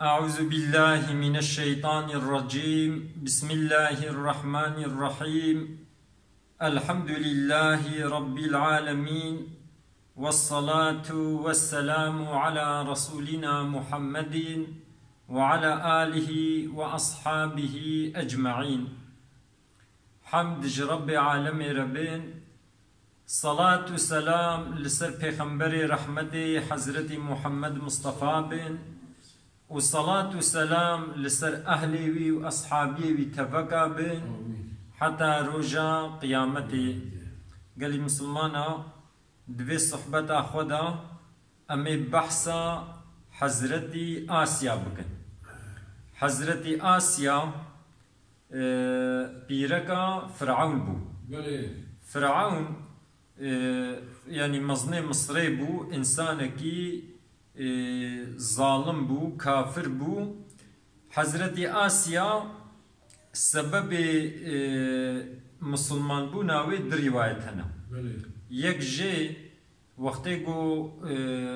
أعوذ بالله من الشيطان الرجيم. بسم الله الرحمن الرحيم. الحمد لله رب العالمين، والصلاة والسلام على رسولنا محمد وعلى آله وأصحابه أجمعين. حمد رب عالم ربين، صلاة والسلام لسر پیغمبر رحمت حضرت محمد مصطفى بن، وصلاة والسلام لسر أهلي وأصحابي وتفقى بن حتى رجا قيامتي. قال مسلمانا دوي صحبة خدا أمي بحثا حضرتي آسيا بكن. حضرتي آسيا بيركا فرعون بو. فرعون يعني مظنه مصري بو، إنسانكي ظالم بو، كافر بو. حضرتي آسيا سبب مسلمان بو ناوي در روايت هنا. يك جي وقتی گو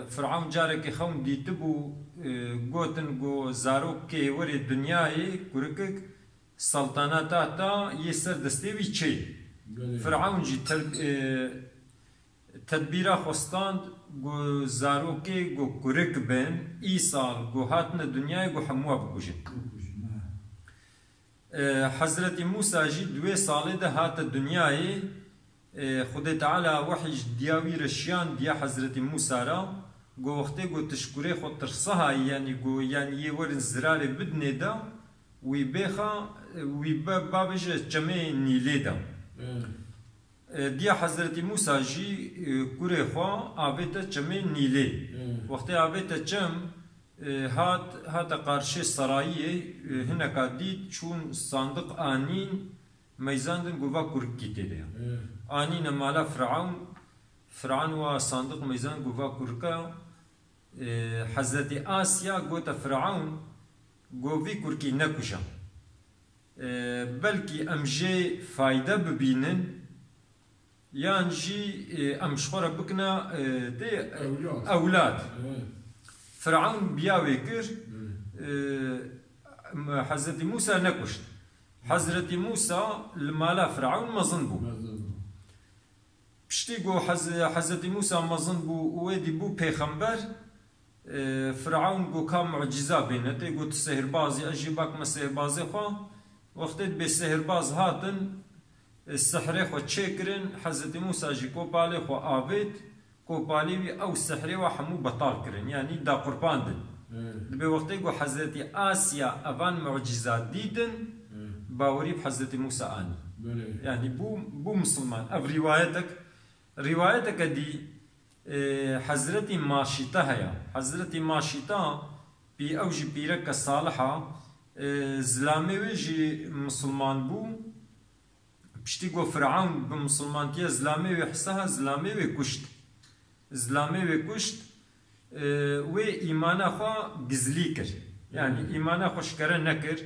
فرعون جارك خون ديتبو گوتن گو زاروك كي وري دنياي كوركك سلطناتا يسر دستيوي چي. فرعون جي تدبيرا خستاند گو زاروكي گو كورك بن إيسال گو هاتنا دنياي گو حموا بگوجن. حضرت موسى جي دوي سالي ده هات دنياي خدا تعالى وحي دياوي رشيان ديا حضرت موسى را گو وقتی گو تشكري خود ترصها يعني گو يعني يورن زرار بدنه دا ويبخا ويبابج جمع نيلي دا. ديا حضرت موسى جي كوري خوا آبتا جمع نيلي. وقتی آبتا جمع هات قارشي سرايي هنا قاديد چون صندوق آنين ميزاندن گووا كورك كيتي ديا. آنين مالا فرعون و صندوق ميزان گووا كوركا. حضرت آسيا قوتا فرعون گووی كوركي نكوشا، بلكي امجي فايدة ببينن يعني جي امشخورة بكنا دي اولاد. فرعون بياوي كر حضرت موسى نكوشت. حضرت موسى المالا فرعون مظن بو. بشتي قو حضرت موسى مظن بو ويدي بو پیغمبر. فرعون قو كام معجزة بينته قو تسهر بازي اجيبك ما سهر بازي خوا. وقتت بسهر باز هاتن السحر خو تشكرن حضرت موسى جي كو بالي خو آبيت كو بالي او السحر وحمو بطال كرن يعني دا قربان دن. بوقتي قو حضرت آسيا أفان معجزات ديدن باوري بحضرت موسى آني يعني بو مسلمان. أف روايتك دي حضرت ماشيطة هيا. حضرت ماشيطة بي أوجي بيرك صالحة زلامي ويجي مسلمان بو. بشتي قو فرعون بمسلمان كي زلامي ويحسها زلامي ويكشت. زلامي ويكشت و إيمانا خوا گزلی کر يعني إيمانا خو شکره نکر.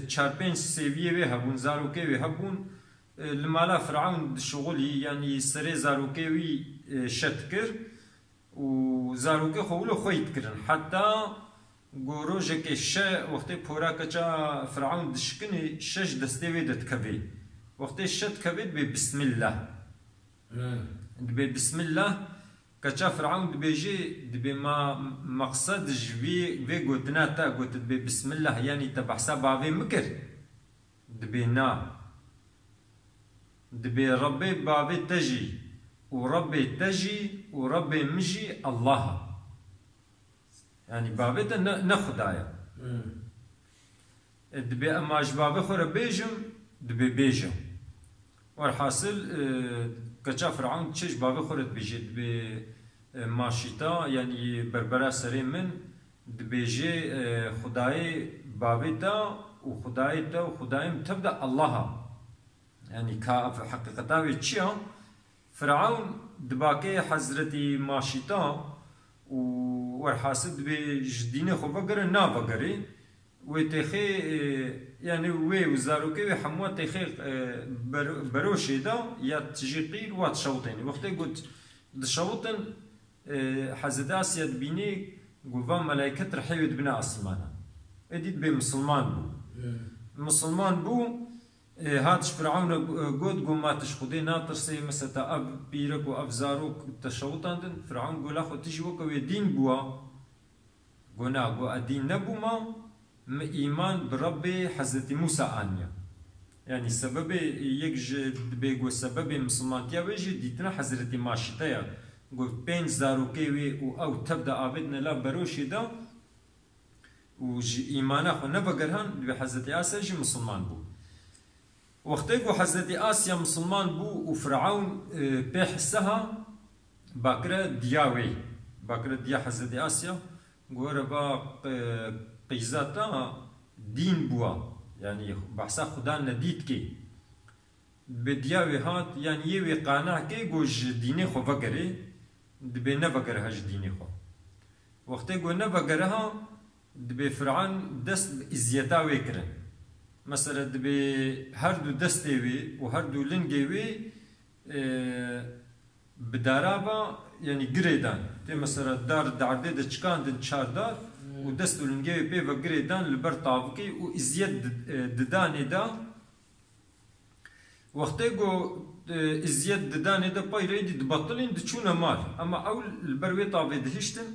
چار پنج سویه و هبون زاروکه و هبون لمالا فرعون شغلی يعني سري زاروكي وي شت كر و زاروكي خولو خويت كرن حتى گوروجك الشا وقتي پورا كجا فرعون دشكني شش دستوي دتكبي. وقتي شت كبد بسم الله دبي بسم الله كجا فرعون دبيجي دبي ما مقصد جبي في قوتنا تا قوت دبي بسم الله يعني تبحسا بابي مكر دبي نا دبي ربي بابي تجي وربي تجي وربي مجي الله يعني بابي نخدايا دبي اماج بابي خور بيجم دبي بيجم. والحاصل كجا فرعون تشج بابي خورت بيجي دبي ماشيتا يعني بربرا سري من دبيجي خداي بابي تا وخداي تا وخدايم تبدا الله يعني كاف حقيقتا ويتشيا. فرعون دباكي حضرتي ماشيتا والحاصل دبي جديني خو بقري نا بقري وتخي يعني وزاروكي وحموا تخي بروشي دا يا تجي قيل واتشوطين. وقت قلت دشوطن حزداس يدبيني قوفا ملائكة رحيوت بنا أسمانا اديت بمسلمان بو مسلمان بو هاتش فرعون قد قوماتش خدي ناطر سي مستا أب بيرك وأب زاروك تشوطان فرعون قول أخو تجي وكوي دين بوا قونا قو الدين نبو ما إيمان بربي حضرت موسى آنيا يعني سبب يكج بيقو سبب مسلمان تيا ويجي ديتنا حضرت ماشتايا قو بين زاروكيوي أو تبدأ آبدنا لا بروشي دا وجي إيمانا خو نبقرهن بحضرت آسيا جي مسلمان بو وقتيقو حضرت آسيا مسلمان بو وفرعون بيحسها باكرة دياوي باكرة ديا حضرت آسيا قوربا قيزاتا دين بوا يعني بحثا خدا نديد كي بدياوي هات يعني يوي قانع كي قوج ديني خو فقري دبي نفقر هاج ديني خو وقتي قو نفقرها دبي فرعون دست ازيتاوي كرن مثلا دبي هردو دستيوي وهردو لنجيوي بدارابا يعني قريدان تي مثلا دار دعردي دا چكان دن چار دار ودستو لنجيوي بيفا قريدان لبر طابقي وازيت دداني دا وقتي قو ازيت دداني دا باي ريدي دبطلين دچونا مال اما اول البروي طابي دهشتن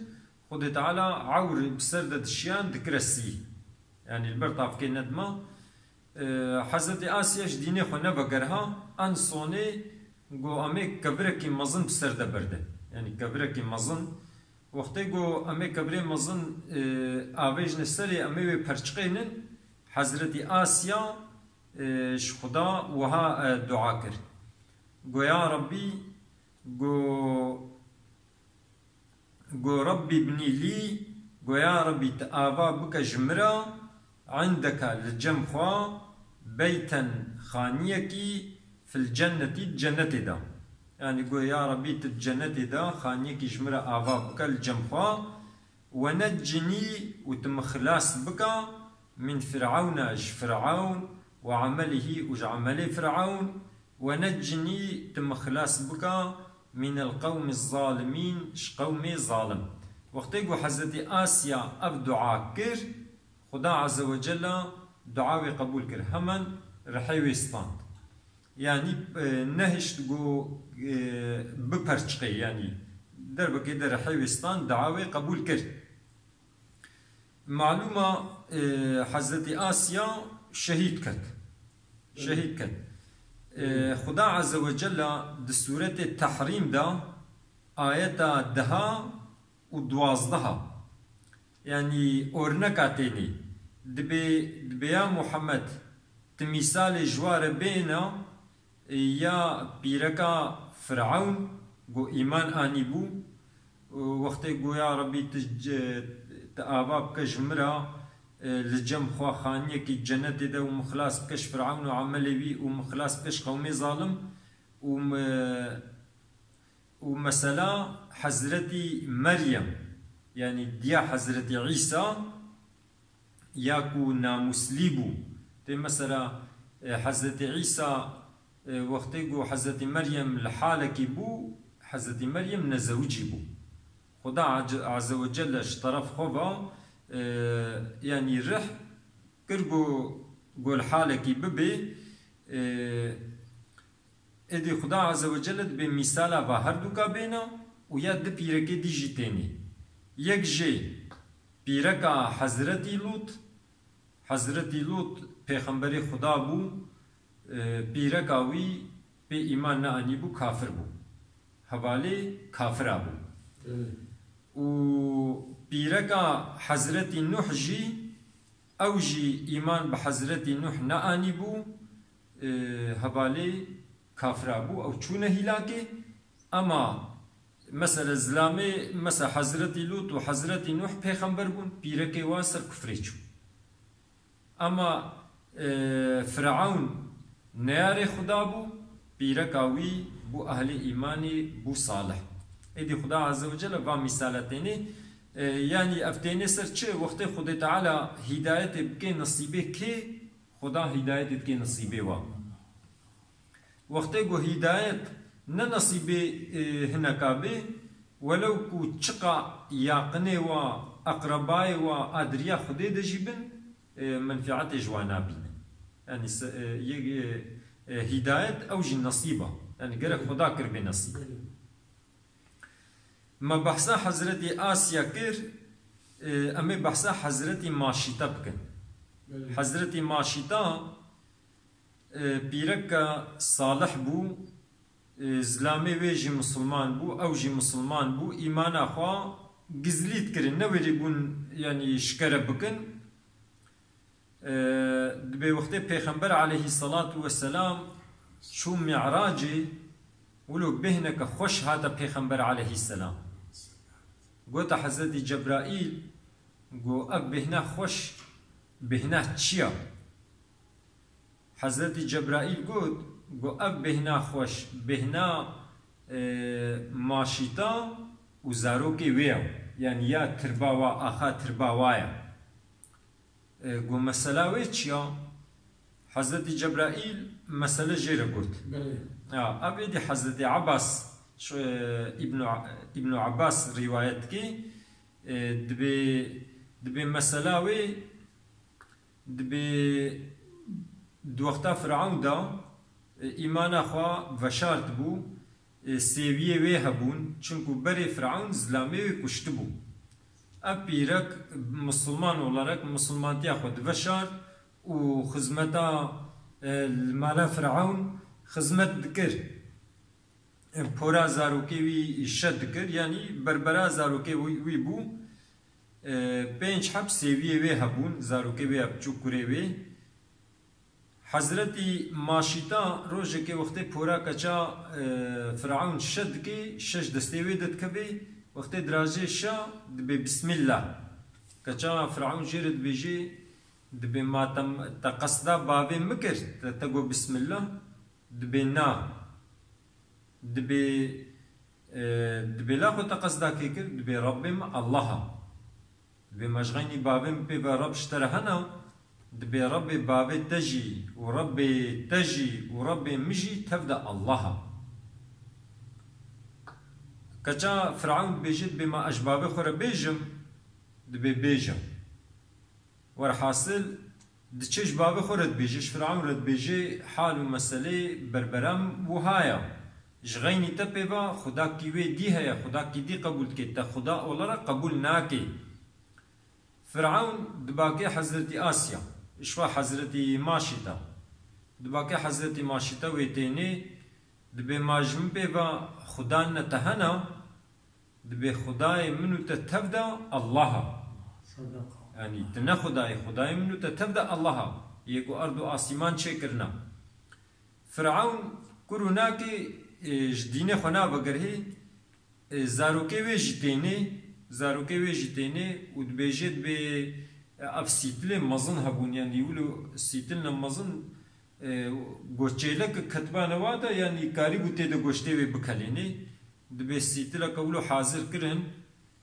خد تعالى عور بسرد دشيان دكرسي يعني البر طابقي ندما حضرت آسيا ديني خو نبقرها ان صوني قو امي كبركي مزن بسرد برده يعني كبركي مزن وقتی گو امی کبری مزن آویج نسری امی و پرچقینن حضرت آسیا خدا وها دعا کر گو یا ربی گو ربی ابنی لی گو یا ربی تآوا بک جمرا عندك للجم خوا بيتا خانيكي في الجنة الجنة دا يعني قول يا ربي تتجنة دا خانيكي جمرة آفا بك الجمخوا ونجني وتمخلاص بك من فرعون فرعون وعمله وعمل فرعون ونجني تمخلاص بك من القوم الظالمين قوم ظالم وقت يقول حضرت آسيا أب دعاء كر خدا عز وجل دعاوي قبول كر همن رحيوي ستاند يعني نهش تقو بپرچقي يعني دربك در حيوستان دعاوي قبول كر معلومة حضرت آسيا شهيد كت خدا عز وجل دستورة التحريم دا آية دها ودوازدها يعني أورنكاتيني دبي يا محمد تمثال جوار بينا يا بيركا فرعون قو إيمان آني بو وقت قو يا ربي تآباب كجمرة لجم خوا خانية كي جنة دا ومخلاص كش فرعون وعملي بي ومخلاص كش قومي ظالم ومثلا حضرتي مريم يعني ديا حضرتي عيسى ياكو نامسليبو تي مثلا حضرتي عيسى وقتی گو حضرت مریم لحالکی بو حضرت مریم نزوجی بو خدا عز وجلش طرف خوبا يعني رح كرجو قول حالك ببي ادي خدا عز وجل بمثالا بهردو كابينا ويا د بيركي ديجي تاني يك جي بيركا حضرتي لوط پیغمبري خدا بو بيركاوي بي ايمان ناني بو كافر بو حوالي كافر بو و بيركا حضرتي نوح جي او جي ايمان بحضرتي نوح ناني بو حوالي كافر بو او چونه هلاكي اما مثلا زلامي مثلا حضرتي لوط و حضرتي نوح پیغمبر بون بيركي واسر كفريچو اما فرعون نياري خدا بو بيركاوي بو اهل ايماني بو صالح ادي خدا عز وجل با مثالتيني يعني افتيني سر چه وقت خدا تعالى هدايت بكي نصيبه كي خدا هدايت بكي نصيبه وا وقت جو هدايت نصيبه هنكابه ولو كو چقا ياقنه وا اقربای و ادریا خودی دجیبن منفعت جوانا بین يعني هداية أو جي نصيبة يعني قرأ خدا كر بنصيب ما بحثا حضرتي آسيا كر أمي بحثا حضرتي ماشيتا بكن حضرتي ماشيتا بيرك صالح بو زلامي ويجي مسلمان بو أو جي مسلمان بو إيمان أخوا قزليت كرن نوري بون يعني شكر بكن دبي وقت پیغمبر عليه الصلاة والسلام شو معراجي ولو بهنك خوش هذا پیغمبر عليه السلام قلت حضرت جبرائيل قو أب بهنا خوش بهنا تشيا حضرت جبرائيل قلت قو أب بهنا خوش بهنا ماشيتا وزاروكي ويو يعني يا ترباوا أخا ترباوايا قو مسألة ويتشيا حضرت جبرائيل مسألة جيرة قلت أبدي حضرت عباس شو ابن عباس روايتك دبي مسألة وي دبي دوقتا فرعون دا إيمان أخوا وشارت بو سيوية وي هبون چونكو بري فرعون زلامي وي كشتبو أبيرك مسلمان olarak مسلمانتي خود وشار وخدمتا المالا فرعون خدمت دكر پورا زاروكي وي شد دكر يعني بربرا زاروكي وي بو بينج حب سيوية وي هبون زاروكي وي ابچو كوري وي حضرتي ماشيتا روجه وقت پورا كچا فرعون شد كي شش دستي وي دتكبي وقت دراجه شا دبي بسم الله كچا فرعون جيرد بيجي دبي ما تقصدا بابي مكر تقو بسم الله دبي نا دبي لا خو تقصدا كيكر دبي ربي الله دبي مشغيني بابي بي رب اشترهنا دبي ربي بابي تجي وربي تجي وربي مجي تبدا الله كجا فرعون بيجد بما أجبابه خور بيجم دبي بيجم ورحاصل دچش بابه خورد بيجيش فرعون رد بيجي حال ومسألة بربرم وهايا جغيني تبيبا خدا كيوي دي هيا خدا كي دي قبول كي خدا أولا قبول ناكي فرعون دباكي حضرتي آسيا إشوا حضرتي ماشيتا دباكي حضرتي ماشيتا ويتيني دبي ماجم بيبا خدا نتهنا دبي خداي منو تتبدا الله يعني تنا خداي منو تتبدا الله يكو أرض آسمان شكرنا فرعون كوروناكي جدينه خنا بگرهي زاروكي وي جتيني ودبيجد ب افسيتل مزن هبون يعني يقولوا سيتلنا مزن گوچيلك كتبانه وادا يعني كاري بوتي د گوشتي وي بكليني دبي سيتلا قولو حاضر كرن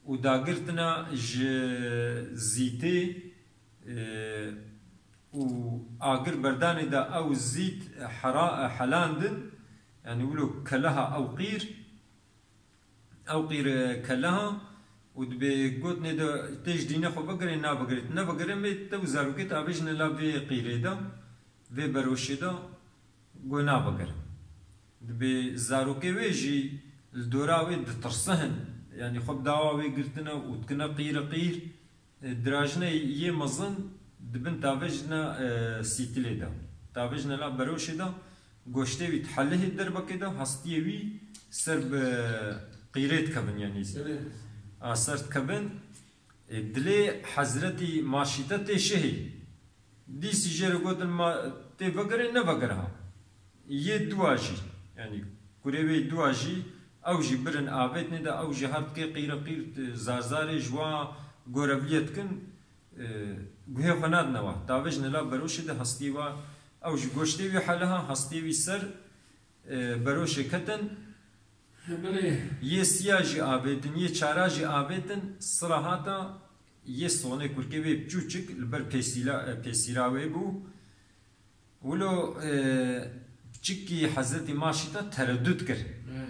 وداغرتنا زيتي و اگر بردان دا او زيت حلاندن يعني يقولوا كلها او قير كلها ودبي قوت ندا تجدينا خو بقري نا بقري مي تو زاروكي تابجنا لا في قيريدا في بروشيدا قونا بقر دبي زاروكي ويجي الدوراوي دترسهن يعني خب داواوي قرتنا وتكنا قير دراجنا يه مزن دبن تابجنا سيتليدا تابجنا لا بروشيدا گوشته وی تحله دربکه دا هستیه وی سرب قیرت کبن یعنی سرد کبن دلی حضرتی ماشیتا تشهی دی سیجر گوتن ما تی وگره نه وگره یه دواجی یعنی کوریوی دواجی او جی برن آبت نده او جی هرد که قیر زارزار جوا گورولیت کن گوه خناد نوا تاوج نلا بروش ده هستی و او جی گوشتی وی حالها هستی وی سر بروش کتن یه سیاجی آبتن یه چاراجی آبتن صراحاتا یه سونه کرکه وی بچوچک لبر پیسیراوی بو ولو بچکی حضرت ماشیتا تردد کرد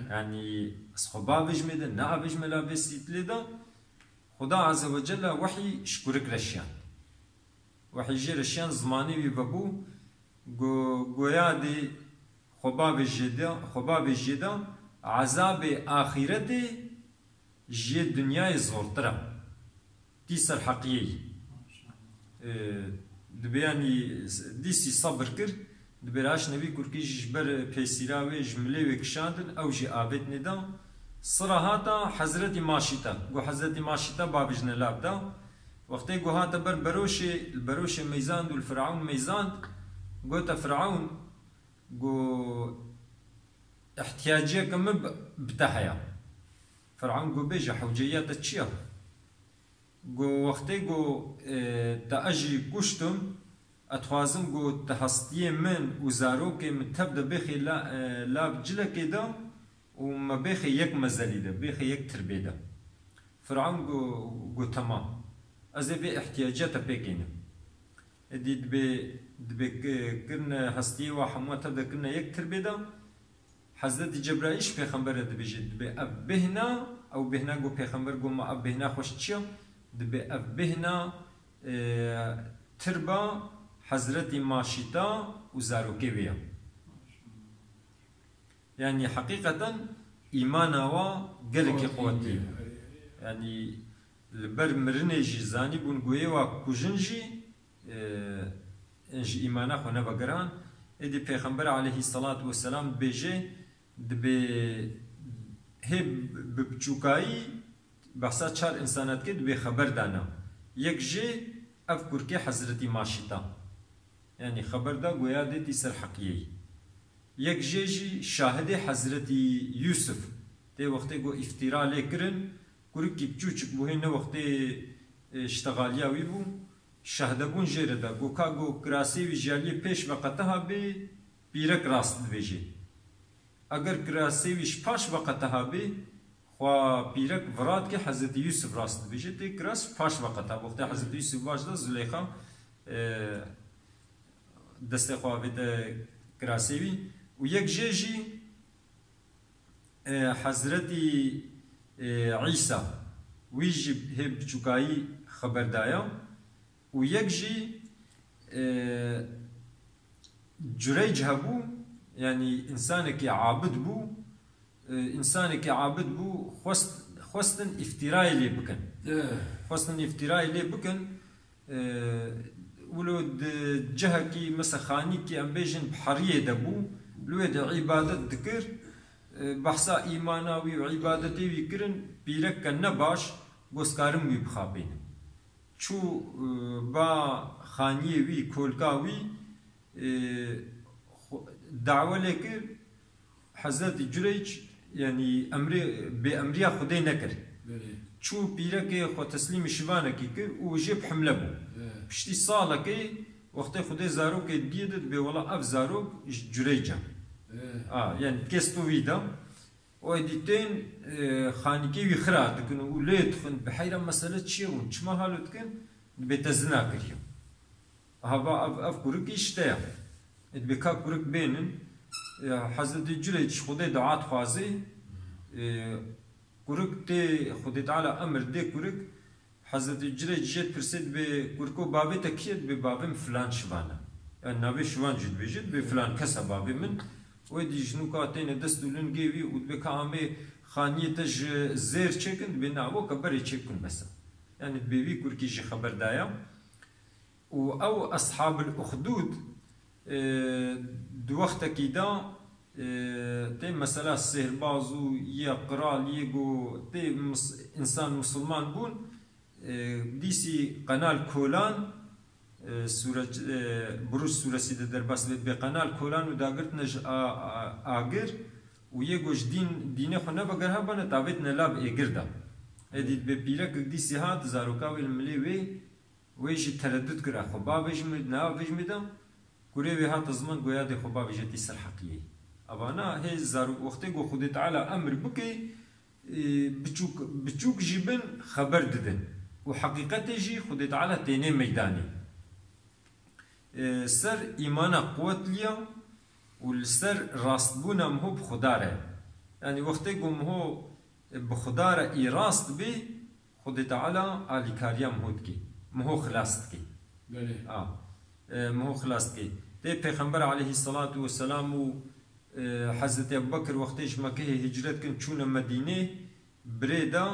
يعني اصحابا بجمدن نا بجملا بسيت لدا خدا عز وجل وحي شكرك رشيان وحي جي رشيان زماني ببابو گویا دی خباب جدا عذاب آخرت جي دنیای زورتره دي سر حقیقی دبیانی دیسی صبر کر دبیراش نبی کرکی جبر پیسیراوی جمله کشاندن او جی آبت ندا صراحاتا حضرت ماشیتا گو حضرت ماشیتا بابجن لابدا وقتی گو هاتا بر بروش میزاند والفرعون میزاند گو تا فرعون گو احتياجيه كم بتاعها فرعون جو بيجا حوجيات تشيا جو وقتي جو تأجي كشتم اتخوازم جو تهستيه من وزارو كي متبدا بخي لا بجلا كده وما بخي يك مزالي ده بخي يك تربيده فرعون جو تمام ازي بي احتياجات بيكينه دي دبي كرنا هستيه وحموه تبدا كرنا يك تربيده حضرت جبرائيل پیغمبر دبیجید دبی ابهنا او بهنا گو پیغمبر گو ما ابهنا خوش چیا دبی ابهنا تربا حضرت ماشیتا و زاروکی ویا يعني حقيقة إيمانا و قلق قوتي يعني البر مرنجي زاني بون قوي و كوجنجي انجي إيمانا خو نبقران إدي پیغمبر عليه الصلاة والسلام بيجي دبي هب ببچوكاي بحثا چار انسانات كي دبي خبر دانا يك جي افكر كي حضرتي ماشيتا يعني خبر دا قويا دي سر حقيقي يك جي شاهد حضرتي يوسف تي وقتي قو افتراء لكرن كوركي بچوچك بوهن وقتي اشتغاليا ويبو شاهدبون جيردا قو كاغو كراسي ويجالي پیش وقتها بي بيرك راست دبيجي اگر کراسي ويش پاش وقتها بي خوا بيرك فراد كي حضرت يوسف راست دبيجي تي كراس پاش وقتها وقت حضرت يوسف واجدا زليخا دست خوا بيت كراسي وي ويك جيجي حضرت عيسى ويجي هب چوكاي خبر دايا ويك جي جريج هبو يعني إنسانك عابد بو إنسانك عابد بو خواستن افتراء لي بكن خواستن افتراء لي بكن ولود جهكي مسخاني كي أم بيجن بحرية دبو لود عبادة ذكر بحثا إيماناوي وعبادتي ويكرن بيرك كنباش بوسكارم ويبخابين شو با خانيه وي كولكاوي دعوة لكر حضرت جريج يعني بأمريا خدي نكر شو بيرك خو تسليم شبانه كي كر وجيب حمله بو بشتي صالة كي وقت خدي زاروك ديدت بولا اف زاروك جريجا يعني كيستو فيدا ويديتين خانيكي ويخرا دكن وليد خن بحيرة مسألة شيرون شما حالو دكن بتزنا كريو هذا اف كورك يشتاق بكا كورك بينن حضرت جريج خدي دعات خوازي كورك تي خدي تعالى امر دي كورك حضرت جريج جت برسد بكوركو بابي تكيد ببابم فلان شبانه يعني نبي شوان جد بيجد بفلان كسا بابي من ويدي جنو كاتين دستولن جيوي ودبكا عمي خانية تج زير چكن بناو كبري چكن بس يعني بيبي كوركي جي خبر دايا او اصحاب الاخدود دو وقت كيدا تي مسألة السهر بازو يا قرال يجو تي انسان مسلمان بون ديسي قنال كولان سورة بروش سورة سيدة درباس بقنال كولان وداغرت نج آگر ويجوش دين خو نبغرها بنا تابت نلاب إيجردا هدي ببيرك ديسي هات زاروكاوي الملي ويجي تردد كرا خو بابج مد نابج مدام كوري هات زمان قويا دي خو بابج تيسر حقيقي أبانا هي زارو وقتي قو خدي تعالى أمر بكي بتشوك جيبن خبر ددن وحقيقته جي خدي تعالى تيني ميداني سر إيمانا قوت ليا والسر راستبونا مهو بخداره يعني وقت يقوم هو بخداره راست بي خود تعالى آلی کاریا مهود کی مهو خلاصت کی مهو خلاصت کی ده پیغمبر علیه الصلاة والسلام و حضرت ابوبکر وقتیش مکه هجرت کن چون مدینه بريدا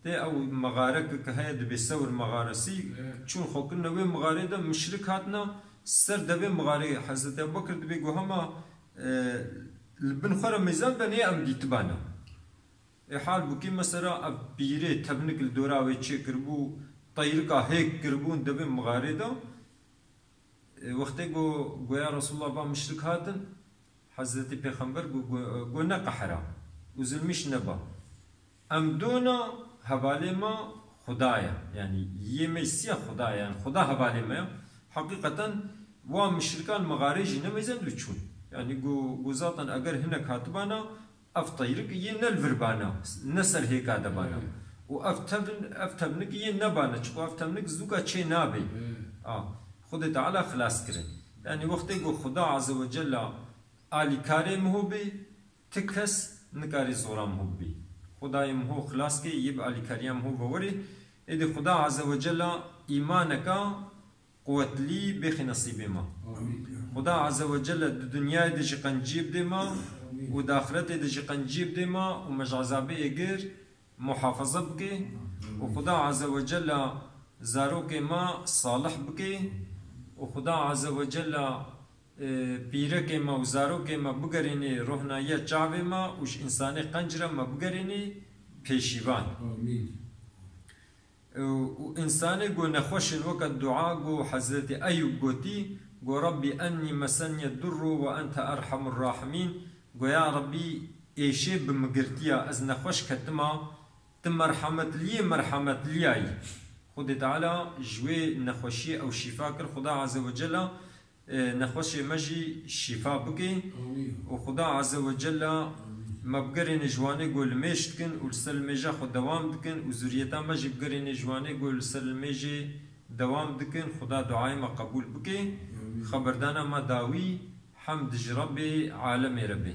ده او مغارك كهيد بيسور مغارسي چون خوكنا وي مغاري ده مشرك هاتنا سر ده مغاري حضرت ابو بكر ده بيقو هما بن خرم ميزان بني ام ديتبانا حال بوكي مسرا بيري تبنك الدورا وي تشي كربو طيركا هيك كربون ده مغاري ده وقتي جو يا رسول الله با مشرك هاتن حضرت پیغمبر جو نقحرا وزلمش نبا ام دونا حواله ما خدایا يعني يمسيا خدایا يعني خدا حواله ما حقيقة و مشركان مغارج نميزن لچون يعني جو ذاتن اگر هنا كاتبانا اف طيرك ينل فربانا نسر هيك ادبانا و افتبنك ينبانا چكو افتبنك زوكا چه نابي خود تعالى خلاص كرن يعني وقت جو خدا عز وجل آلی کاری مهوبی تکس نکاری زورا مهوبی خدای مهو خلاص کی یب آلی کاری مهو بوری ایدی خدا عز وجل ایمانکا قوت لی بخی نصیب ما خدا عز وجل دنیا دیجی قنجیب دی ما و داخرت دیجی قنجیب دی ما و مجعزابی اگر محافظه بکی و خدا عز وجل زاروک ما صالح بکی و خدا عز وجل پیرک ما و زاروک ما بگرینی روحنایی چاوی ما وش انسانی قنجره ما بگرینی پیشیوان و انسانی گو نخوشن وقت دعا گو حضرت ایوب گوتی گو ربی انی مسنی الضر و انت ارحم الراحمین گو یا ربی ایشه بمگرتیا از نخوش کتما تم مرحمت لیای خود تعالی جوی نخوشی او شفا کر خدا عز وجل نخوش مجي شفاء بكي وخدا عز وجل مبقرين جواني قول ميشتكن ولسل ميجا خد دوام دكن وزريتا مجي بقرين جواني قول سل ميجي دوام دكن خدا دعاي ما قبول بكي خبردانا ما داوي حمد ربي عالم ربي